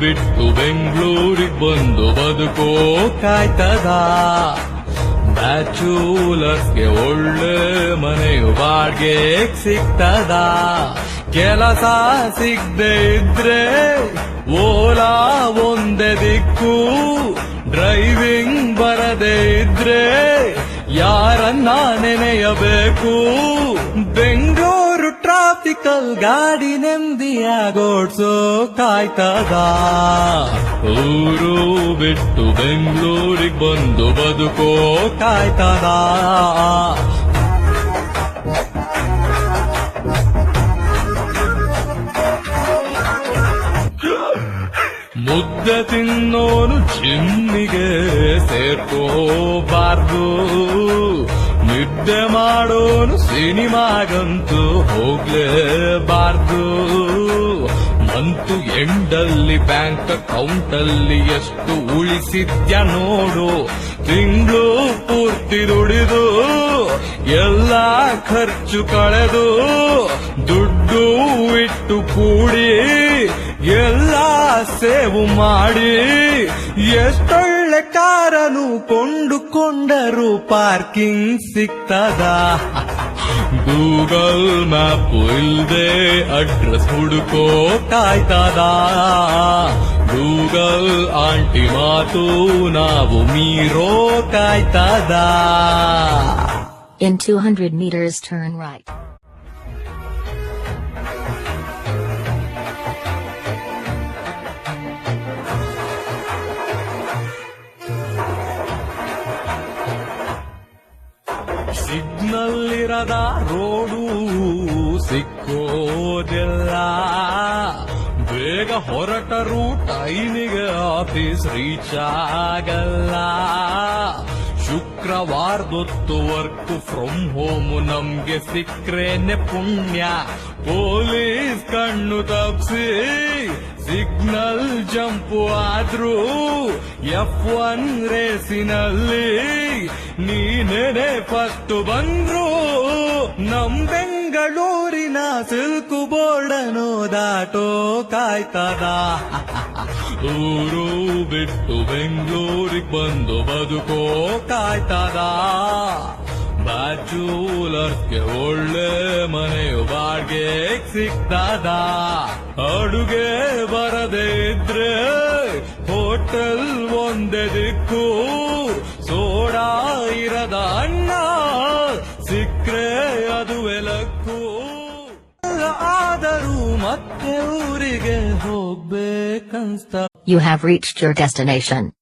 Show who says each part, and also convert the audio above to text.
Speaker 1: ಬಿಟ್ಟು ಬೆಂಗಳೂರಿಗೆ ಬಂದು ಬದುಕೋ ಕಾಯ್ತದ. ಬ್ಯಾಚುಲರ್ಸ್ಗೆ ಒಳ್ಳೆ ಮನೆಯು ಬಾಡ್ಗೆ ಸಿಗ್ತದ. ಕೆಲಸ ಸಿಗದೆ ಇದ್ರೆ ಓಲಾ ಒಂದೇ ದಿಕ್ಕು. ಡ್ರೈವಿಂಗ್ ಬರದೇ ಇದ್ರೆ ಯಾರನ್ನ ನೆನೆಯಬೇಕು. ಬೆಂಗಳೂರು ಟ್ರಾಫಿಕಲ್ ಗಾಡಿ ನೆಮ್ಮದಿಯಾಗೋಡ್ಸೋ ಕಾಯ್ತದ. ಊರು ಬಿಟ್ಟು ಬೆಂಗಳೂರಿಗೆ ಬಂದು ಬದುಕೋ ಕಾಯ್ತದ. ಮುದ್ದೆ ತಿನ್ನೋನು ಜಿಮ್ಮಿಗೆ ಸೇರ್ಕೋಬಾರ್ದು. ನಿದ್ದೆ ಮಾಡೋನು ಸಿನಿಮಾಗಂತೂ ಹೋಗ್ಲೇಬಾರ್ದು. ಮಂತು ಎಂಡಲ್ಲಿ ಬ್ಯಾಂಕ್ ಅಕೌಂಟಲ್ಲಿ ಎಷ್ಟು ಉಳಿಸಿದ್ಯ ನೋಡು. ತಿಂಗಳು ಪೂರ್ತಿ ದುಡಿದು ಎಲ್ಲ ಖರ್ಚು ಕಳೆದು ದುಡ್ಡು ಇಟ್ಟು ಕೂಡಿ ಎಲ್ಲ ಸೇವು ಮಾಡಿ ಎಷ್ಟೊಳ್ಳೆ ಕಾರನು ಕೊಂಡುಕೊಂಡರು ಪಾರ್ಕಿಂಗ್ ಸಿಗ್ತದ. ಗೂಗಲ್ ಮ್ಯಾಪ್ ಇಲ್ದೆ ಅಡ್ರೆಸ್ ಹುಡುಕೋ ಕಾಯ್ತದ. ಗೂಗಲ್ ಆಂಟಿ ಮಾತು ನಾವು ಮೀರೋ ಕಾಯ್ತದ.
Speaker 2: In 200 meters turn right.
Speaker 1: Signal ಇರದ ರೋಡು ಸಿಕ್ಕೋದಿಲ್ಲ. ಬೇಗ ಹೊರಟರು ಟೈಮಿಗೆ ಆಫೀಸ್ ರೀಚ್ ಆಗಲ್ಲ. ಶುಕ್ರವಾರದೊತ್ತು ವರ್ಕ್ ಫ್ರಮ್ ಹೋಮ್ ನಮ್ಗೆ ಸಿಕ್ರೇನೆ ಪುಣ್ಯ. ಪೊಲೀಸ್ ಕಣ್ಣು ತಪ್ಸಿ ಸಿಗ್ನಲ್ ಜಂಪು ಆದ್ರೂ F1 ರೇಸಿನಲ್ಲಿ ನೀನೇನೆ ಫಸ್ಟ್ ಬಂದ್ರು. ನಮ್ ಬೆಂಗಳೂರಿನ ಸಿಲ್ಕು ಬೋರ್ಡನು ದಾಟೋ ಕಾಯ್ತದ. ಊರು ಬಿಟ್ಟು ಬೆಂಗಳೂರಿಗೆ ಬಂದು ಬದುಕೋ ಕಾಯ್ತದ. ಬ್ಯಾಚುಲರ್ಸ್ಗೆ ಒಳ್ಳೆ ಮನೆಯು ಬಾಡ್ಗೆ ಸಿಗ್ತದ. ಅಡುಗೆ ಬರದೇ ಇದ್ರೆ ಹೋಟೆಲ್ ಒಂದೇ ದಿಕ್ಕು. ಸೋಡಾ ಇರದ ಅನ್ನ ಸಿಕ್ರೆ ಅದುವೆ ಲಕ್ಕು. ಆದರೂ ಮತ್ತೆ ಊರಿಗೆ ಹೋಗ್ಬೇಕನ್ಸ್ತ.
Speaker 2: You have reached your destination.